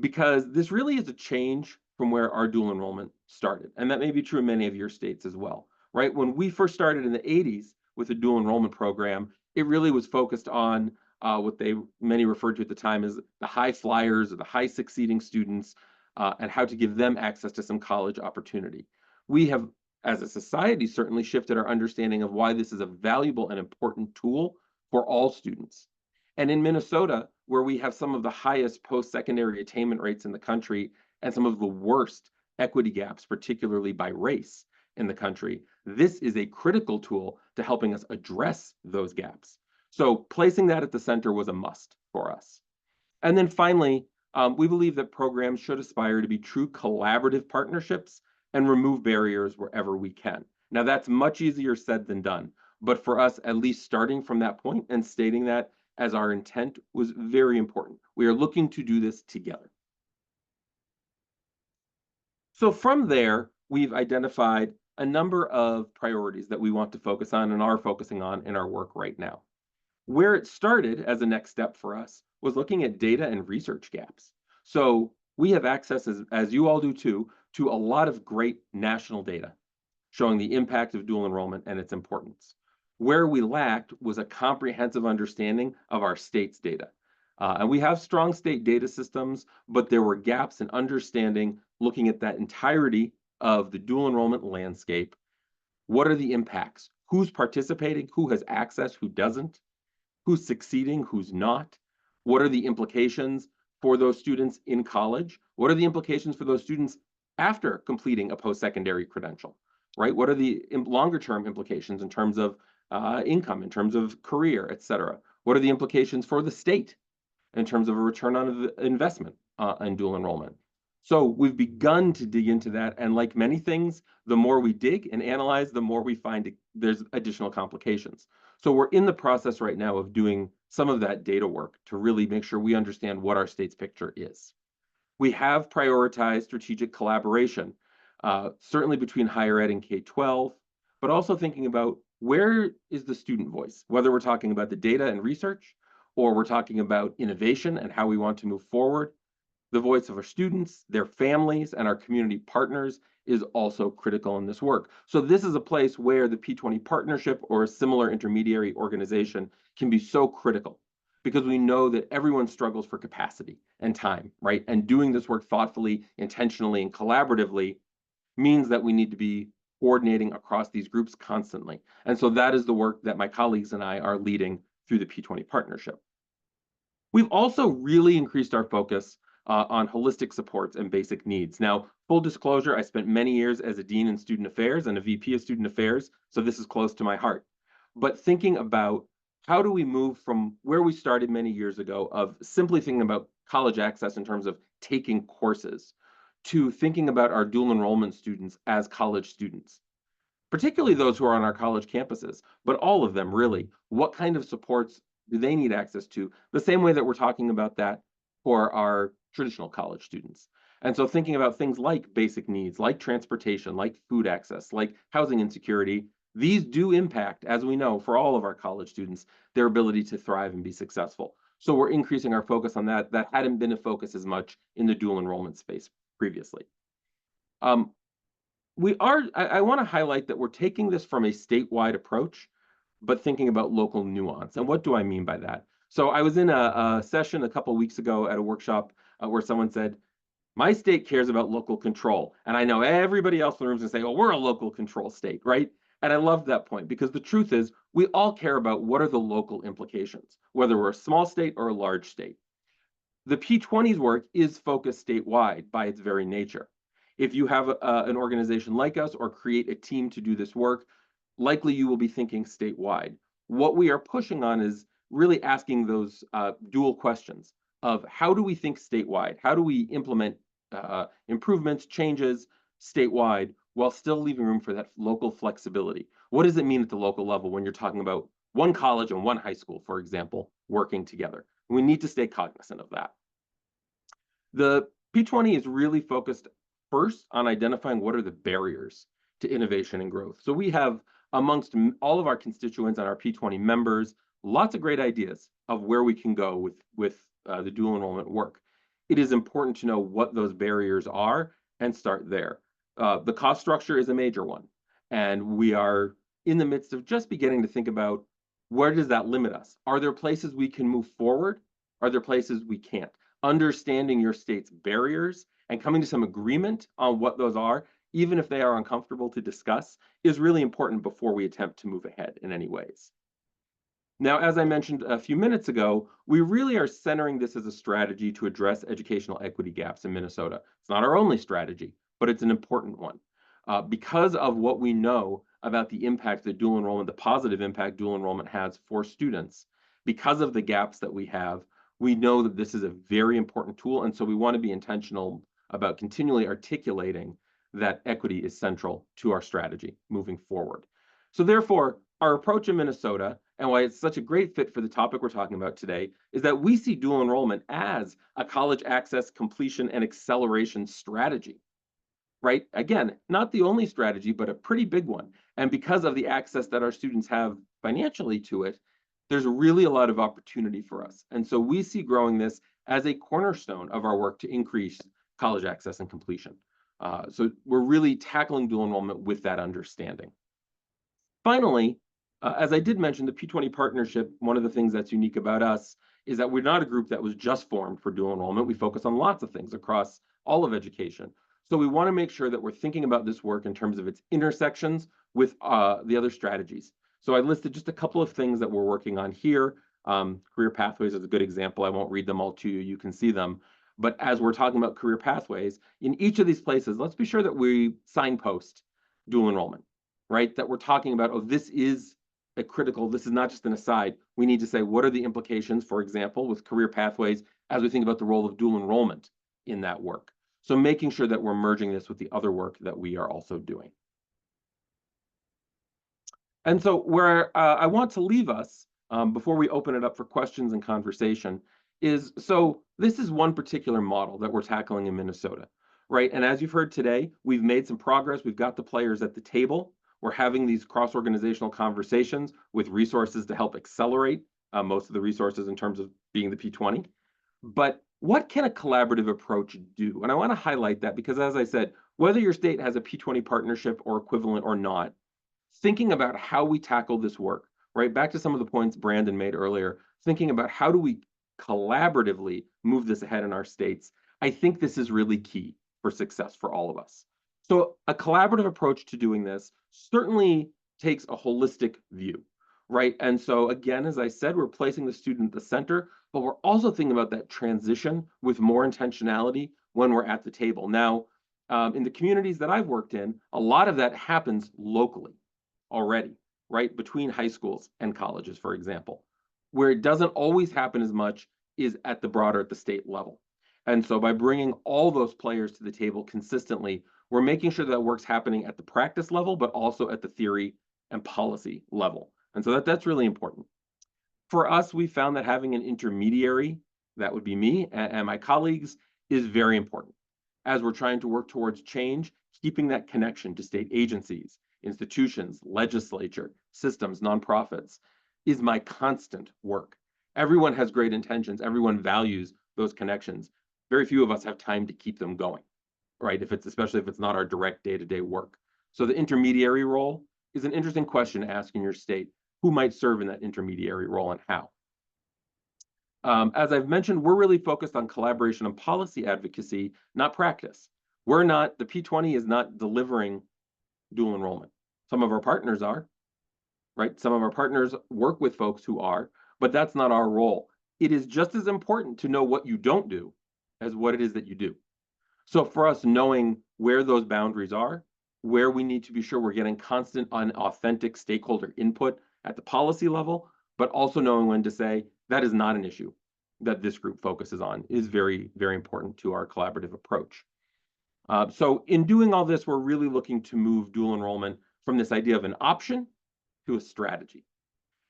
because this really is a change from where our dual enrollment started. And that may be true in many of your states as well, right? When we first started in the 80s with the dual enrollment program, it really was focused on what many referred to at the time as the high flyers or the high succeeding students, and how to give them access to some college opportunity. We have, as a society, certainly shifted our understanding of why this is a valuable and important tool for all students. And in Minnesota, where we have some of the highest post-secondary attainment rates in the country and some of the worst equity gaps, particularly by race in the country, this is a critical tool to helping us address those gaps. So placing that at the center was a must for us. And then finally, we believe that programs should aspire to be true collaborative partnerships and remove barriers wherever we can. Now, that's much easier said than done, but for us, at least starting from that point and stating that as our intent was very important. We are looking to do this together. So from there, we've identified a number of priorities that we want to focus on and are focusing on in our work right now. Where it started as a next step for us was looking at data and research gaps. So we have access, as you all do too, to a lot of great national data showing the impact of dual enrollment and its importance. Where we lacked was a comprehensive understanding of our state's data. And we have strong state data systems, but there were gaps in understanding, looking at that entirety of the dual enrollment landscape. What are the impacts? Who's participating? Who has access? Who doesn't? Who's succeeding? Who's not? What are the implications for those students in college? What are the implications for those students after completing a post-secondary credential, right? What are the longer-term implications in terms of income, in terms of career, et cetera? What are the implications for the state in terms of a return on investment in dual enrollment? So we've begun to dig into that. And like many things, the more we dig and analyze, the more we find there's additional complications. So we're in the process right now of doing some of that data work to really make sure we understand what our state's picture is. We have prioritized strategic collaboration, certainly between higher ed and K-12, but also thinking about where is the student voice, whether we're talking about the data and research, or we're talking about innovation and how we want to move forward. The voice of our students, their families, and our community partners is also critical in this work. So this is a place where the P20 partnership or a similar intermediary organization can be so critical, because we know that everyone struggles for capacity and time, right? And doing this work thoughtfully, intentionally, and collaboratively means that we need to be coordinating across these groups constantly. And so that is the work that my colleagues and I are leading through the P20 partnership. We've also really increased our focus on holistic supports and basic needs. Now, full disclosure, I spent many years as a dean in student affairs and a VP of student affairs, so this is close to my heart. But thinking about how do we move from where we started many years ago of simply thinking about college access in terms of taking courses to thinking about our dual enrollment students as college students, particularly those who are on our college campuses, but all of them really. What kind of supports do they need access to? The same way that we're talking about that for our traditional college students. And so thinking about things like basic needs, like transportation, like food access, like housing insecurity, these do impact, as we know, for all of our college students, their ability to thrive and be successful. So we're increasing our focus on that. That hadn't been a focus as much in the dual enrollment space previously. I want to highlight that we're taking this from a statewide approach, but thinking about local nuance. And what do I mean by that? So I was in a session a couple of weeks ago at a workshop where someone said, my state cares about local control. And I know everybody else in the room is going to say, oh, we're a local control state, right? And I love that point, because the truth is we all care about what are the local implications, whether we're a small state or a large state. The P20's work is focused statewide by its very nature. If you have an organization like us or create a team to do this work, likely you will be thinking statewide. What we are pushing on is really asking those dual questions of how do we think statewide? How do we implement improvements, changes statewide while still leaving room for that local flexibility? What does it mean at the local level when you're talking about one college and one high school, for example, working together? We need to stay cognizant of that. The P20 is really focused first on identifying what are the barriers to innovation and growth. So we have, amongst all of our constituents and our P20 members, lots of great ideas of where we can go with the dual enrollment work. It is important to know what those barriers are and start there. The cost structure is a major one, and we are in the midst of just beginning to think about where does that limit us? Are there places we can move forward? Are there places we can't? Understanding your state's barriers and coming to some agreement on what those are, even if they are uncomfortable to discuss, is really important before we attempt to move ahead in any ways. Now, as I mentioned a few minutes ago, we really are centering this as a strategy to address educational equity gaps in Minnesota. It's not our only strategy, but it's an important one. Because of what we know about the impact that dual enrollment, the positive impact dual enrollment has for students, because of the gaps that we have, we know that this is a very important tool. And so we want to be intentional about continually articulating that equity is central to our strategy moving forward. So therefore, our approach in Minnesota, and why it's such a great fit for the topic we're talking about today, is that we see dual enrollment as a college access, completion, and acceleration strategy, right? Again, not the only strategy, but a pretty big one. And because of the access that our students have financially to it, there's really a lot of opportunity for us. And so we see growing this as a cornerstone of our work to increase college access and completion. So we're really tackling dual enrollment with that understanding. Finally, as I did mention, the P20 partnership, one of the things that's unique about us is that we're not a group that was just formed for dual enrollment. We focus on lots of things across all of education. So we want to make sure that we're thinking about this work in terms of its intersections with the other strategies. So I listed just a couple of things that we're working on here. Career pathways is a good example. I won't read them all to you. You can see them. But as we're talking about career pathways, in each of these places, let's be sure that we signpost dual enrollment, right? That we're talking about, oh, this is a critical, this is not just an aside. We need to say, what are the implications, for example, with career pathways, as we think about the role of dual enrollment in that work. So making sure that we're merging this with the other work that we are also doing. And so where I want to leave us before we open it up for questions and conversation is, so this is one particular model that we're tackling in Minnesota, right? And as you've heard today, we've made some progress. We've got the players at the table. We're having these cross-organizational conversations with resources to help accelerate most of the resources in terms of being the P20. But what can a collaborative approach do? And I want to highlight that because, as I said, whether your state has a P20 partnership or equivalent or not, thinking about how we tackle this work, right? Back to some of the points Brandon made earlier, thinking about how do we collaboratively move this ahead in our states, I think this is really key for success for all of us. So a collaborative approach to doing this certainly takes a holistic view, right? And so again, as I said, we're placing the student at the center, but we're also thinking about that transition with more intentionality when we're at the table. Now, in the communities that I've worked in, a lot of that happens locally already, right? Between high schools and colleges, for example. Where it doesn't always happen as much is at the state level. And so by bringing all those players to the table consistently, we're making sure that work's happening at the practice level, but also at the theory and policy level. And so that's really important. For us, we found that having an intermediary, that would be me and my colleagues, is very important. As we're trying to work towards change, keeping that connection to state agencies, institutions, legislature, systems, nonprofits, is my constant work. Everyone has great intentions. Everyone values those connections. Very few of us have time to keep them going, right? Especially if it's not our direct day-to-day work. So the intermediary role is an interesting question to ask in your state. Who might serve in that intermediary role and how? As I've mentioned, we're really focused on collaboration and policy advocacy, not practice. The P20 is not delivering dual enrollment. Some of our partners are, right? Some of our partners work with folks who are, but that's not our role. It is just as important to know what you don't do as what it is that you do. So for us, knowing where those boundaries are, where we need to be sure we're getting constant and authentic stakeholder input at the policy level, but also knowing when to say, that is not an issue that this group focuses on, is very, very important to our collaborative approach. So in doing all this, we're really looking to move dual enrollment from this idea of an option to a strategy,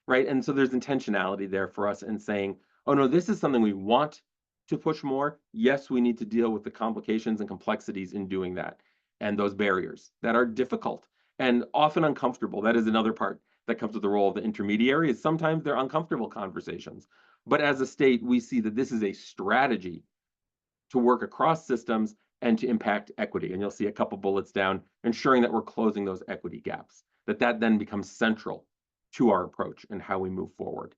right? And so there's intentionality there for us in saying, oh no, this is something we want to push more. Yes, we need to deal with the complications and complexities in doing that, and those barriers that are difficult and often uncomfortable. That is another part that comes with the role of the intermediary, is sometimes they're uncomfortable conversations. But as a state, we see that this is a strategy to work across systems and to impact equity. And you'll see a couple bullets down, ensuring that we're closing those equity gaps, that then becomes central to our approach and how we move forward.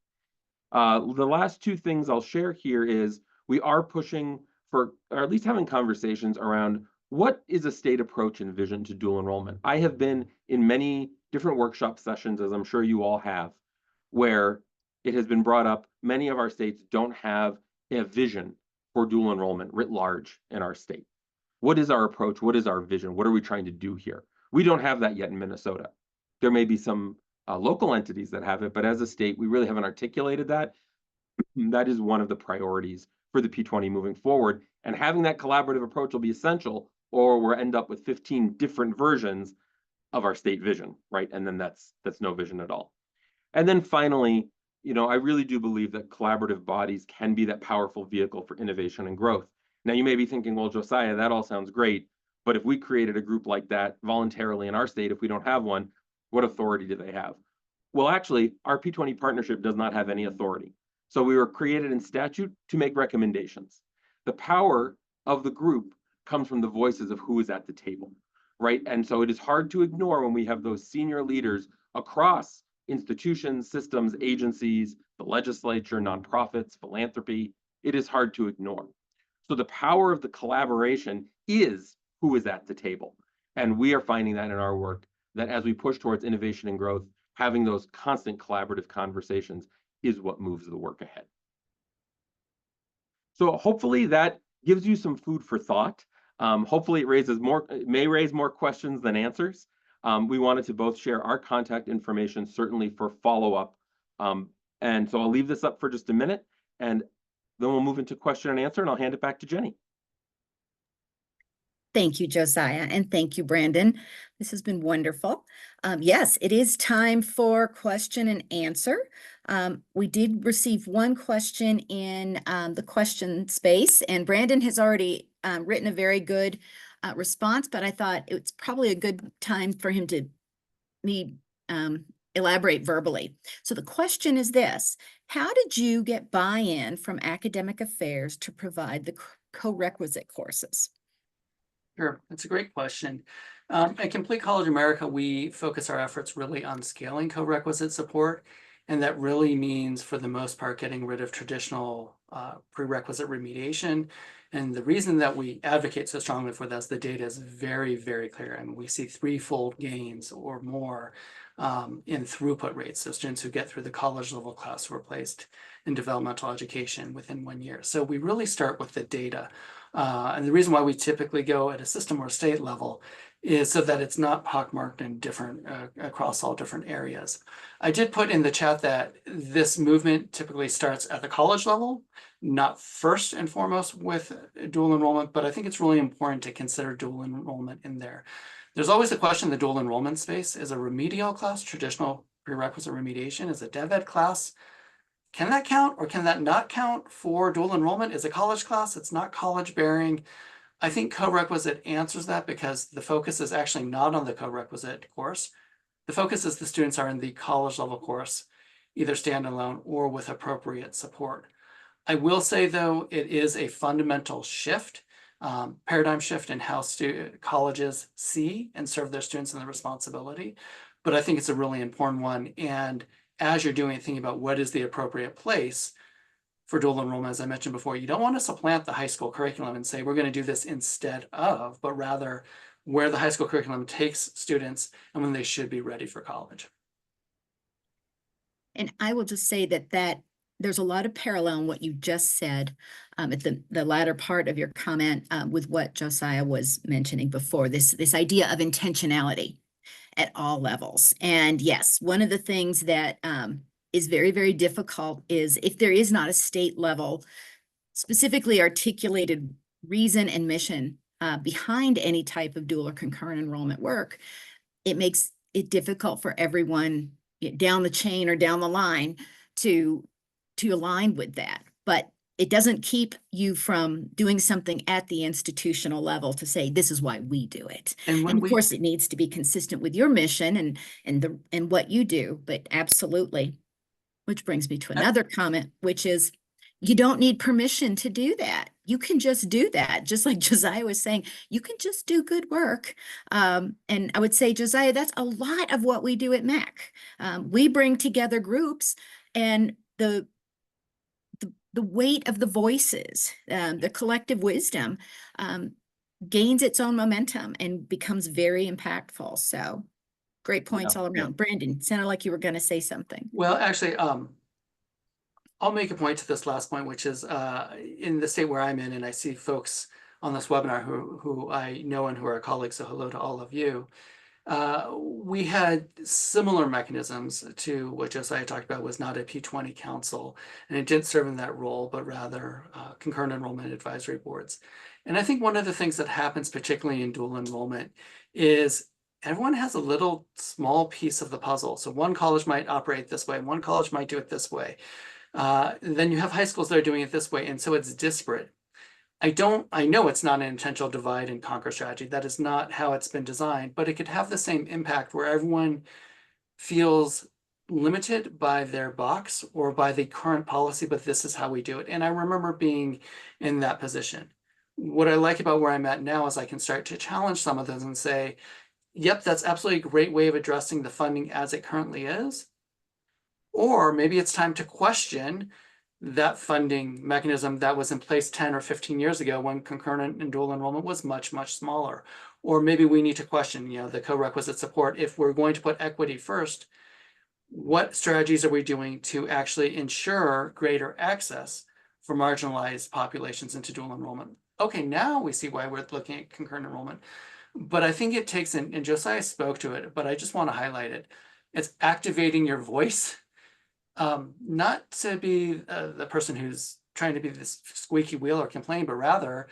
The last two things I'll share here is we are pushing for, or at least having conversations around, what is a state approach and vision to dual enrollment? I have been in many different workshop sessions, as I'm sure you all have, where it has been brought up, many of our states don't have a vision for dual enrollment writ large in our state. What is our approach? What is our vision? What are we trying to do here? We don't have that yet in Minnesota. There may be some local entities that have it, but as a state, we really haven't articulated that. That is one of the priorities for the P20 moving forward. And having that collaborative approach will be essential, or we'll end up with 15 different versions of our state vision, right? And then that's no vision at all. And then finally, I really do believe that collaborative bodies can be that powerful vehicle for innovation and growth. Now, you may be thinking, well, Josiah, that all sounds great, but if we created a group like that voluntarily in our state, if we don't have one, what authority do they have? Well, actually, our P20 partnership does not have any authority. So we were created in statute to make recommendations. The power of the group comes from the voices of who is at the table, right? And so it is hard to ignore when we have those senior leaders across institutions, systems, agencies, the legislature, nonprofits, philanthropy. It is hard to ignore. So the power of the collaboration is who is at the table. And we are finding that in our work, that as we push towards innovation and growth, having those constant collaborative conversations is what moves the work ahead. So hopefully that gives you some food for thought. Hopefully it may raise more questions than answers. We wanted to both share our contact information, certainly for follow-up. And so I'll leave this up for just a minute, and then we'll move into question and answer, and I'll hand it back to Jenny. Thank you, Josiah, and thank you, Brandon. This has been wonderful. Yes, it is time for question and answer. We did receive one question in the question space, and Brandon has already written a very good response, but I thought it's probably a good time for him to elaborate verbally. So the question is this: how did you get buy-in from academic affairs to provide the co-requisite courses? Sure, that's a great question. At Complete College America, we focus our efforts really on scaling co-requisite support, and that really means, for the most part, getting rid of traditional prerequisite remediation. And the reason that we advocate so strongly for this, the data is very, very clear. I mean, we see threefold gains or more in throughput rates. So students who get through the college level class who are placed in developmental education within 1 year. So we really start with the data. And the reason why we typically go at a system or state level is so that it's not pockmarked in different across all different areas. I did put in the chat that this movement typically starts at the college level, not first and foremost with dual enrollment, but I think it's really important to consider dual enrollment in there. There's always the question in the dual enrollment space: is a remedial class traditional prerequisite remediation? Is a dev ed class? Can that count or can that not count for dual enrollment? Is a college class, it's not college bearing. I think co-requisite answers that because the focus is actually not on the co-requisite course. The focus is the students are in the college level course, either standalone or with appropriate support. I will say, though, it is a fundamental shift, paradigm shift in how colleges see and serve their students and the responsibility. But I think it's a really important one. And as you're doing it, thinking about what is the appropriate place for dual enrollment, as I mentioned before, you don't want to supplant the high school curriculum and say, we're going to do this instead of, but rather where the high school curriculum takes students and when they should be ready for college. And I will just say that there's a lot of parallel in what you just said at the latter part of your comment with what Josiah was mentioning before, this idea of intentionality at all levels. And yes, one of the things that is very, very difficult is if there is not a state level specifically articulated reason and mission behind any type of dual or concurrent enrollment work, it makes it difficult for everyone down the chain or down the line to align with that. But it doesn't keep you from doing something at the institutional level to say, this is why we do it. And of course, it needs to be consistent with your mission and what you do, but absolutely. Which brings me to another comment, which is you don't need permission to do that. You can just do that. Just like Josiah was saying, you can just do good work. And I would say, Josiah, that's a lot of what we do at MHEC. We bring together groups, and the weight of the voices, the collective wisdom gains its own momentum and becomes very impactful. So great points all around. Yeah. Brandon, sounded like you were going to say something. Well, actually, I'll make a point to this last point, which is in the state where I'm in, and I see folks on this webinar who I know and who are colleagues, so hello to all of you. We had similar mechanisms to what Josiah talked about, was not a P20 council, and it didn't serve in that role, but rather concurrent enrollment advisory boards. And I think one of the things that happens, particularly in dual enrollment, is everyone has a little small piece of the puzzle. So one college might operate this way, and one college might do it this way. Then you have high schools that are doing it this way, and so it's disparate. I know it's not an intentional divide and conquer strategy. That is not how it's been designed, but it could have the same impact where everyone feels limited by their box or by the current policy, but this is how we do it. And I remember being in that position. What I like about where I'm at now is I can start to challenge some of those and say, yep, that's absolutely a great way of addressing the funding as it currently is. Or maybe it's time to question that funding mechanism that was in place 10 or 15 years ago when concurrent and dual enrollment was much, much smaller. Or maybe we need to question, the co-requisite support. If we're going to put equity first, what strategies are we doing to actually ensure greater access for marginalized populations into dual enrollment? Okay, now we see why we're looking at concurrent enrollment. But I think it takes, and Josiah spoke to it, but I just want to highlight it. It's activating your voice. Not to be the person who's trying to be this squeaky wheel or complain, but rather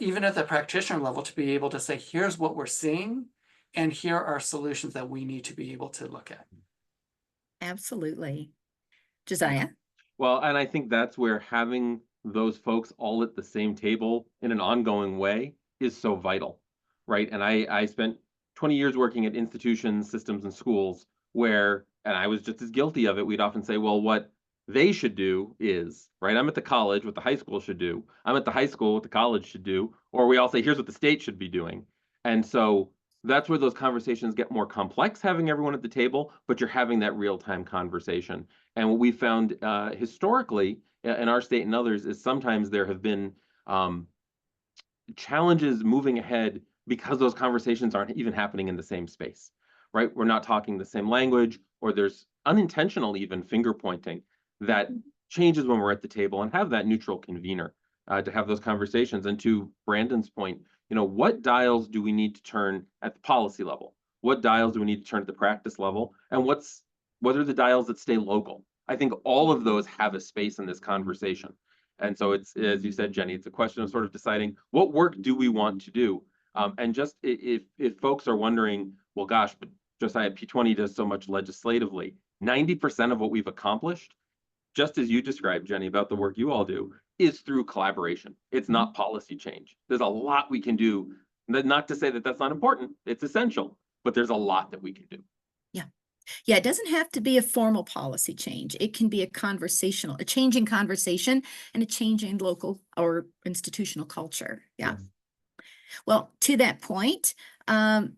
even at the practitioner level to be able to say, here's what we're seeing, and here are solutions that we need to be able to look at. Absolutely. Josiah? Well, and I think that's where having those folks all at the same table in an ongoing way is so vital, right? And I spent 20 years working at institutions, systems, and schools where and I was just as guilty of it, we'd often say, well, what they should do is, right? I'm at the college, what the high school should do. I'm at the high school, what the college should do. Or we all say, here's what the state should be doing. And so that's where those conversations get more complex, having everyone at the table, but you're having that real-time conversation. And what we found historically in our state and others is sometimes there have been challenges moving ahead because those conversations aren't even happening in the same space, right? We're not talking the same language, or there's unintentional even finger pointing that changes when we're at the table, and have that neutral convener to have those conversations. And to Brandon's point, what dials do we need to turn at the policy level? What dials do we need to turn at the practice level? And what are the dials that stay local? I think all of those have a space in this conversation. And so it's, as you said, Jenny, it's a question of sort of deciding what work do we want to do. And just if folks are wondering, well, gosh, but Josiah, P20 does so much legislatively, 90% of what we've accomplished, just as you described, Jenny, about the work you all do, is through collaboration. It's not policy change. There's a lot we can do. Not to say that that's not important. It's essential, but there's a lot that we can do. Yeah, it doesn't have to be a formal policy change. It can be a change in conversation and a change in local or institutional culture. Yeah. Yes. Well, to that point, one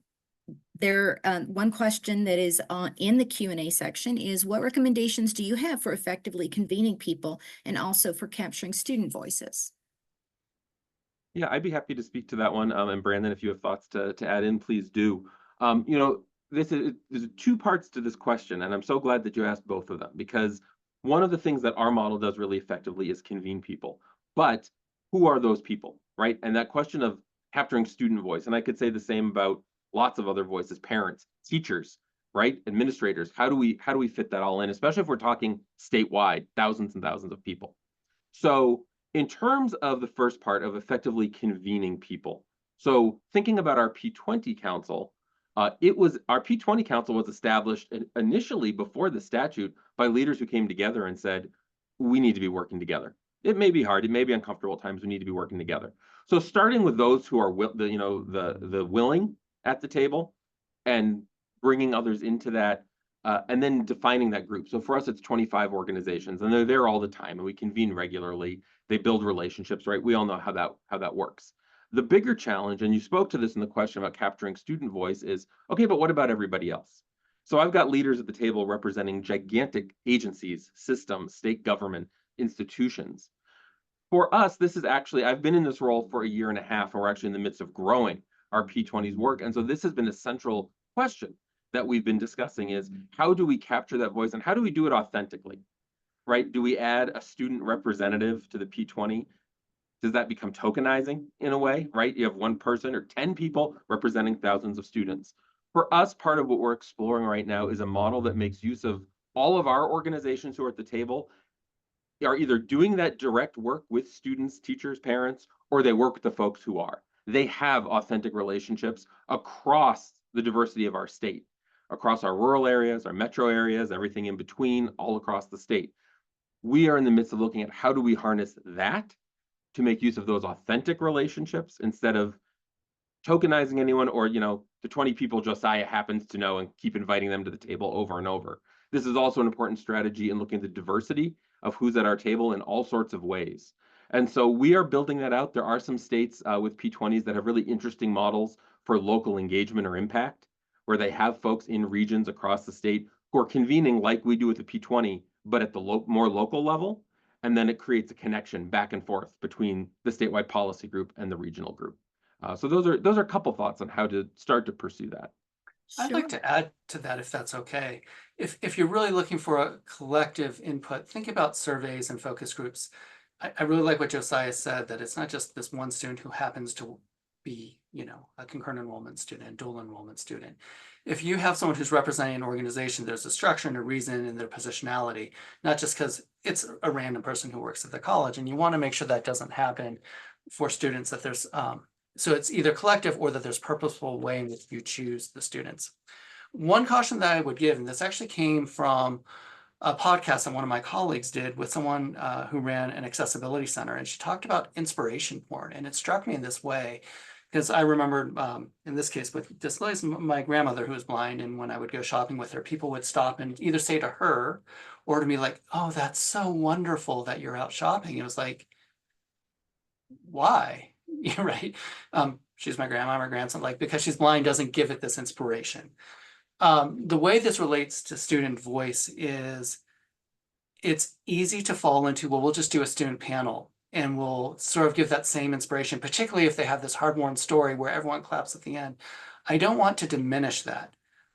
question that is in the Q&A section is, what recommendations do you have for effectively convening people and also for capturing student voices? Yeah, I'd be happy to speak to that one. And Brandon, if you have thoughts to add in, please do. There's two parts to this question, and I'm so glad that you asked both of them, because one of the things that our model does really effectively is convene people. But who are those people, right? And that question of capturing student voice, and I could say the same about lots of other voices, parents, teachers, right? Administrators. How do we fit that all in, especially if we're talking statewide, thousands and thousands of people? So in terms of the first part of effectively convening people, so thinking about our P20 Council, our P20 Council was established initially before the statute by leaders who came together and said, we need to be working together. It may be hard, it may be uncomfortable at times, we need to be working together. So starting with those who are the willing at the table, and bringing others into that, and then defining that group. So for us, it's 25 organizations, and they're there all the time, and we convene regularly. They build relationships, right? We all know how that works. The bigger challenge, and you spoke to this in the question about capturing student voice, is, okay, but what about everybody else? So I've got leaders at the table representing gigantic agencies, systems, state government, institutions. For us, this is actually, I've been in this role for a year and a half, and we're actually in the midst of growing our P20's work. And so this has been a central question that we've been discussing, is how do we capture that voice, and how do we do it authentically, right? Do we add a student representative to the P20? Does that become tokenizing in a way, right? You have one person or 10 people representing thousands of students. For us, part of what we're exploring right now is a model that makes use of all of our organizations who are at the table are either doing that direct work with students, teachers, parents, or they work with the folks who are. They have authentic relationships across the diversity of our state, across our rural areas, our metro areas, everything in between, all across the state. We are in the midst of looking at how do we harness that to make use of those authentic relationships instead of tokenizing anyone, or, the 20 people Josiah happens to know and keep inviting them to the table over and over. This is also an important strategy in looking at the diversity of who's at our table in all sorts of ways. And so we are building that out. There are some states with P20s that have really interesting models for local engagement or impact, where they have folks in regions across the state who are convening like we do with the P20, but at the more local level. And then it creates a connection back and forth between the statewide policy group and the regional group. So those are a couple thoughts on how to start to pursue that. Sure. I'd like to add to that, if that's okay. If you're really looking for a collective input, think about surveys and focus groups. I really like what Josiah said, that it's not just this one student who happens to be, a concurrent enrollment student, dual enrollment student. If you have someone who's representing an organization, there's a structure and a reason in their positionality, not just because it's a random person who works at the college. And you want to make sure that doesn't happen for students, that there's, so it's either collective or that there's purposeful way in which you choose the students. One caution that I would give, and this actually came from a podcast that one of my colleagues did with someone who ran an accessibility center, and she talked about inspiration porn. And it struck me in this way. Because I remember in this case with displays, my grandmother who was blind, and when I would go shopping with her, people would stop and either say to her or to me like, "Oh, that's so wonderful that you're out shopping." It was like, why? You're right. She's my grandma, my grandson, like, because she's blind doesn't give it this inspiration. The way this relates to student voice is it's easy to fall into, well, we'll just do a student panel and we'll sort of give that same inspiration, particularly if they have this hard-won story where everyone claps at the end. I don't want to diminish that.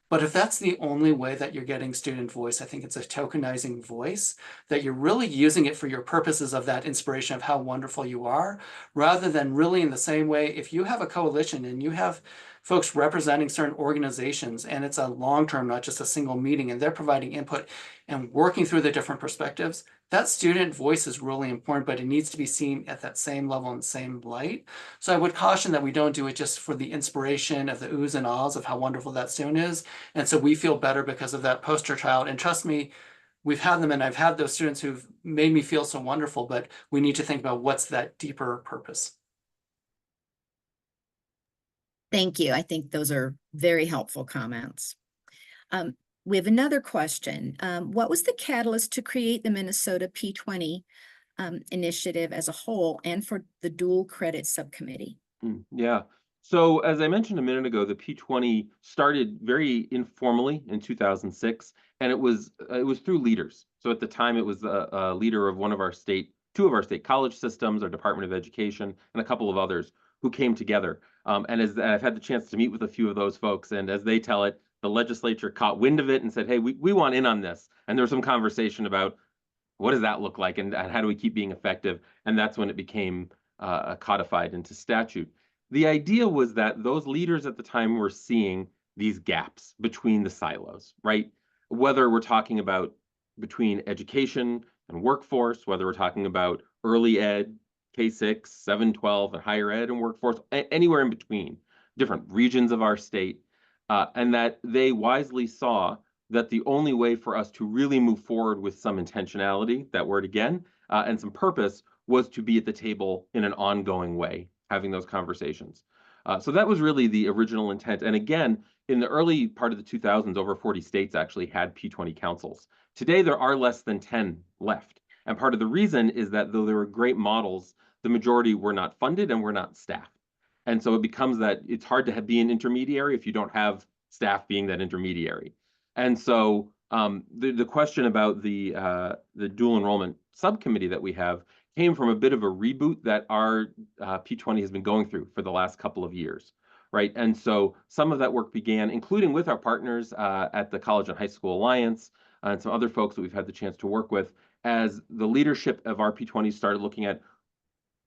But if that's the only way that you're getting student voice, I think it's a tokenizing voice, that you're really using it for your purposes of that inspiration of how wonderful you are, rather than really in the same way, if you have a coalition and you have folks representing certain organizations and it's a long-term, not just a single meeting, and they're providing input and working through the different perspectives, that student voice is really important, but it needs to be seen at that same level and same light. So I would caution that we don't do it just for the inspiration of the oohs and ahs of how wonderful that student is. And so we feel better because of that poster child. And trust me, we've had them, and I've had those students who've made me feel so wonderful, but we need to think about what's that deeper purpose. Thank you. I think those are very helpful comments. We have another question. What was the catalyst to create the Minnesota P20 initiative as a whole and for the dual credit subcommittee? Yeah. So as I mentioned a minute ago, the P20 started very informally in 2006, and it was through leaders. So at the time, it was a leader of two of our state college systems, our Department of Education, and a couple of others who came together. And as I've had the chance to meet with a few of those folks, and as they tell it, the legislature caught wind of it and said, "Hey, we want in on this." And there was some conversation about what does that look like, and how do we keep being effective? And that's when it became codified into statute. The idea was that those leaders at the time were seeing these gaps between the silos, right? Whether we're talking about between education and workforce, whether we're talking about early ed, K-6, 7-12, and higher ed and workforce, anywhere in between, different regions of our state, and that they wisely saw that the only way for us to really move forward with some intentionality, that word again, and some purpose was to be at the table in an ongoing way, having those conversations. So that was really the original intent. And again, in the early part of the 2000s, over 40 states actually had P20 councils. Today, there are less than 10 left. And part of the reason is that though there were great models, the majority were not funded and were not staffed. And so it becomes that it's hard to be an intermediary if you don't have staff being that intermediary. And so the question about the dual enrollment subcommittee that we have came from a bit of a reboot that our P20 has been going through for the last couple of years, right? And so some of that work began, including with our partners at the College and High School Alliance and some other folks that we've had the chance to work with, as the leadership of our P20 started looking at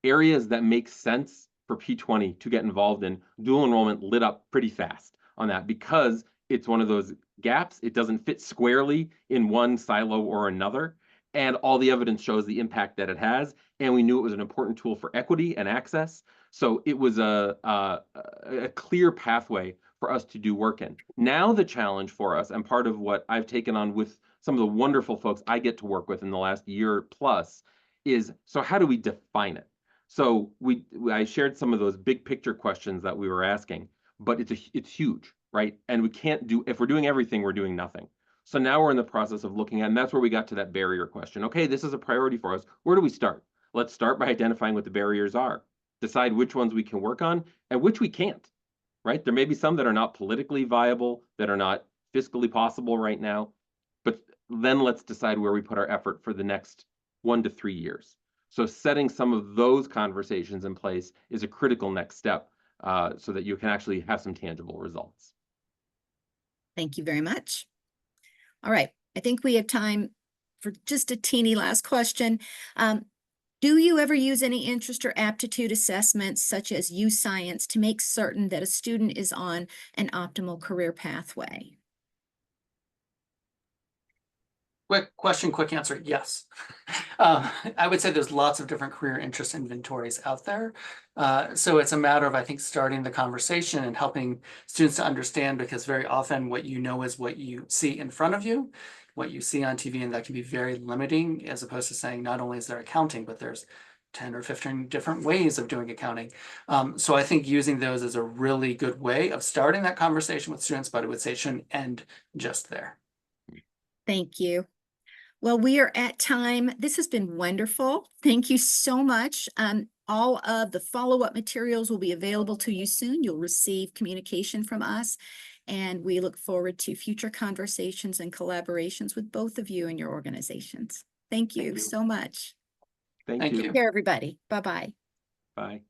areas that make sense for P20 to get involved in. Dual enrollment lit up pretty fast on that because it's one of those gaps. It doesn't fit squarely in one silo or another. And all the evidence shows the impact that it has. And we knew it was an important tool for equity and access. So it was a clear pathway for us to do work in. Now the challenge for us, and part of what I've taken on with some of the wonderful folks I get to work with in the last year plus, is so how do we define it? So I shared some of those big picture questions that we were asking, but it's huge, right? And we can't do, if we're doing everything, we're doing nothing. So now we're in the process of looking at, and that's where we got to that barrier question. Okay, this is a priority for us. Where do we start? Let's start by identifying what the barriers are. Decide which ones we can work on and which we can't, right? There may be some that are not politically viable, that are not fiscally possible right now, but then let's decide where we put our effort for the next 1 to 3 years. So setting some of those conversations in place is a critical next step so that you can actually have some tangible results. Thank you very much. All right, I think we have time for just a teeny last question. Do you ever use any interest or aptitude assessments such as U-Science to make certain that a student is on an optimal career pathway? Quick question, quick answer, yes. I would say there's lots of different career interest inventories out there. So it's a matter of, I think, starting the conversation and helping students to understand, because very often what you know is what you see in front of you, what you see on TV, and that can be very limiting, as opposed to saying not only is there accounting, but there's 10 or 15 different ways of doing accounting. So I think using those is a really good way of starting that conversation with students, but I would say it shouldn't end just there. Thank you. Well, we are at time. This has been wonderful. Thank you so much. All of the follow-up materials will be available to you soon. You'll receive communication from us, and we look forward to future conversations and collaborations with both of you and your organizations. Thank you so much. Thank Thank you. you. Take care, everybody. Bye-bye. Bye.